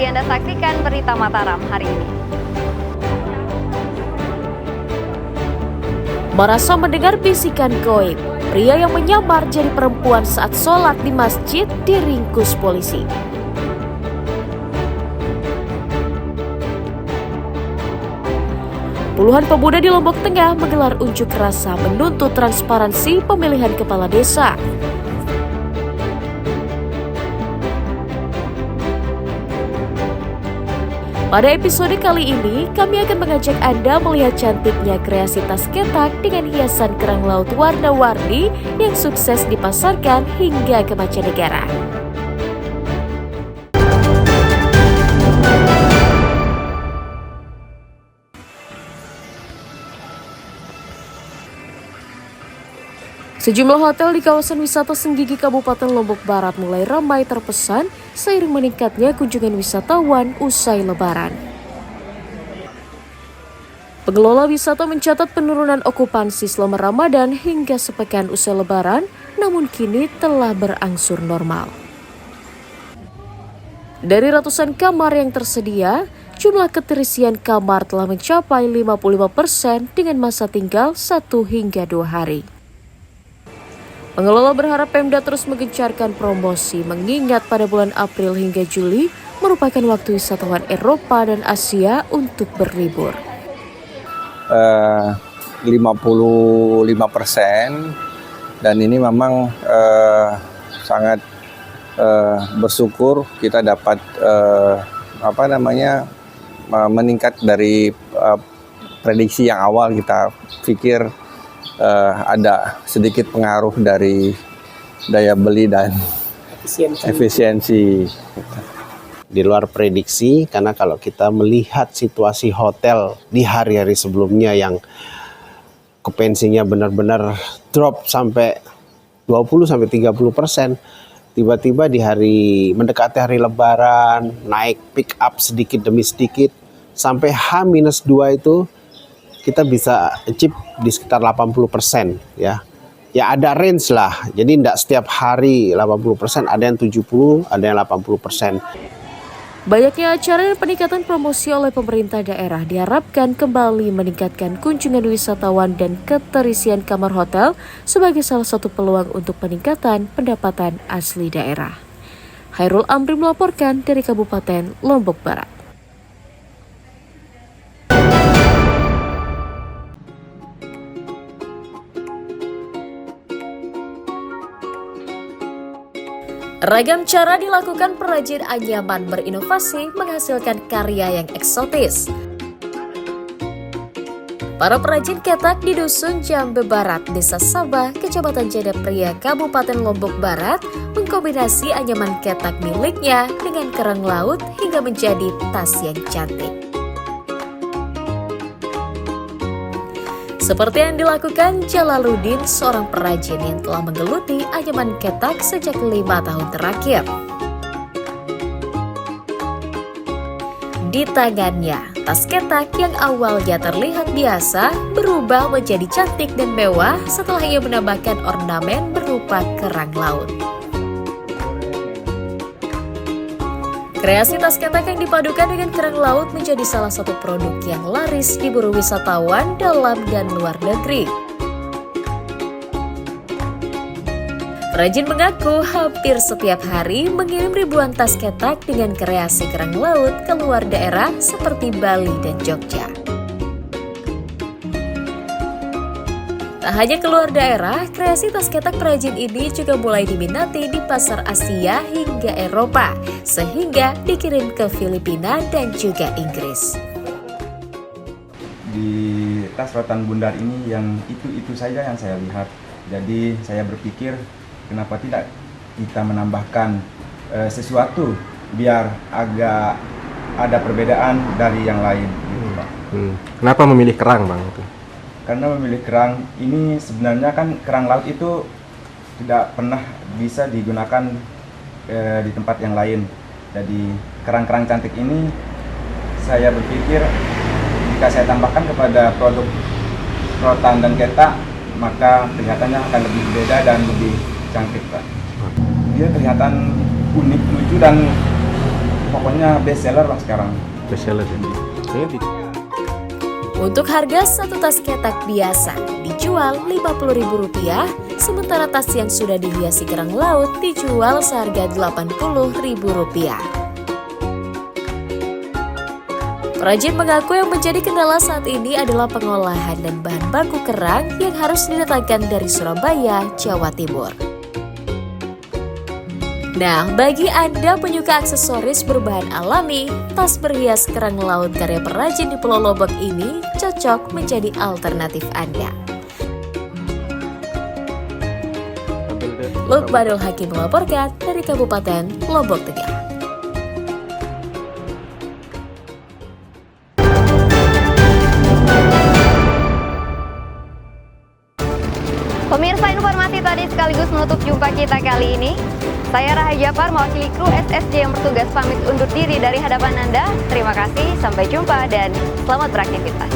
Anda saksikan Berita Mataram hari ini. Merasa mendengar bisikan goib, pria yang menyamar jadi perempuan saat sholat di masjid diringkus polisi. Puluhan pemuda di Lombok Tengah menggelar unjuk rasa menuntut transparansi pemilihan kepala desa. Pada episode kali ini, kami akan mengajak Anda melihat cantiknya kreasi tas ketak dengan hiasan kerang laut warna-warni yang sukses dipasarkan hingga ke mancanegara. Sejumlah hotel di kawasan wisata Senggigi Kabupaten Lombok Barat mulai ramai terpesan seiring meningkatnya kunjungan wisatawan usai Lebaran. Pengelola wisata mencatat penurunan okupansi selama Ramadan hingga sepekan usai Lebaran, namun kini telah berangsur normal. Dari ratusan kamar yang tersedia, jumlah keterisian kamar telah mencapai 55% dengan masa tinggal 1 hingga 2 hari. Pengelola berharap Pemda terus menggencarkan promosi mengingat pada bulan April hingga Juli merupakan waktu wisatawan Eropa dan Asia untuk berlibur. 55% dan ini memang sangat bersyukur kita dapat meningkat dari prediksi yang awal kita pikir ada sedikit pengaruh dari daya beli dan efisiensi. Di luar prediksi, karena kalau kita melihat situasi hotel di hari-hari sebelumnya yang okupansinya benar-benar drop sampai 20-30%, tiba-tiba di mendekati hari Lebaran naik pick up sedikit demi sedikit sampai H-2 itu kita bisa achieve di sekitar 80% ya. Ya ada range lah. Jadi tidak setiap hari 80%, ada yang 70, ada yang 80%. Banyaknya acara dan peningkatan promosi oleh pemerintah daerah diharapkan kembali meningkatkan kunjungan wisatawan dan keterisian kamar hotel sebagai salah satu peluang untuk peningkatan pendapatan asli daerah. Hairul Amri melaporkan dari Kabupaten Lombok Barat. Ragam cara dilakukan perajin anyaman berinovasi menghasilkan karya yang eksotis. Para perajin ketak di Dusun Jambe Barat, Desa Sabah, Kecamatan Jadapria, Kabupaten Lombok Barat, mengkombinasi anyaman ketak miliknya dengan kerang laut hingga menjadi tas yang cantik. Seperti yang dilakukan Jalaluddin, seorang perajin yang telah menggeluti anyaman ketak sejak 5 tahun terakhir. Di tangannya, tas ketak yang awalnya terlihat biasa berubah menjadi cantik dan mewah setelah ia menambahkan ornamen berupa kerang laut. Kreasi tas ketak yang dipadukan dengan kerang laut menjadi salah satu produk yang laris diburu wisatawan dalam dan luar negeri. Perajin mengaku hampir setiap hari mengirim ribuan tas ketak dengan kreasi kerang laut ke luar daerah seperti Bali dan Jogja. Tak hanya keluar daerah, kreasi tas ketak perajin ini juga mulai diminati di pasar Asia hingga Eropa, sehingga dikirim ke Filipina dan juga Inggris. Di tas rotan bundar ini yang itu saja yang saya lihat. Jadi saya berpikir kenapa tidak kita menambahkan sesuatu biar agak ada perbedaan dari yang lain. Gitu, Pak. Kenapa memilih kerang, Bang? Karena memilih kerang ini sebenarnya kan kerang laut itu tidak pernah bisa digunakan di tempat yang lain. Jadi kerang-kerang cantik ini saya berpikir jika saya tambahkan kepada produk rotan dan ketak maka kelihatannya akan lebih berbeda dan lebih cantik, Pak. Dia kelihatan unik, lucu dan pokoknya best seller Bang sekarang. Spesial ini. Untuk harga satu tas ketak biasa dijual Rp50.000, sementara tas yang sudah dihiasi kerang laut dijual seharga Rp80.000. Perajin mengaku yang menjadi kendala saat ini adalah pengolahan dan bahan baku kerang yang harus didatangkan dari Surabaya, Jawa Timur. Nah, bagi Anda penyuka aksesoris berbahan alami, tas berhias kerang laut karya perajin di Pulau Lombok ini cocok menjadi alternatif Anda. Lukmanul Hakim melaporkan dari Kabupaten Lombok Tengah. Pemirsa, informasi tadi sekaligus menutup jumpa kita kali ini. Saya Raha Jafar, mewakili kru SSJ yang bertugas pamit undur diri dari hadapan Anda. Terima kasih, sampai jumpa dan selamat beraktivitas.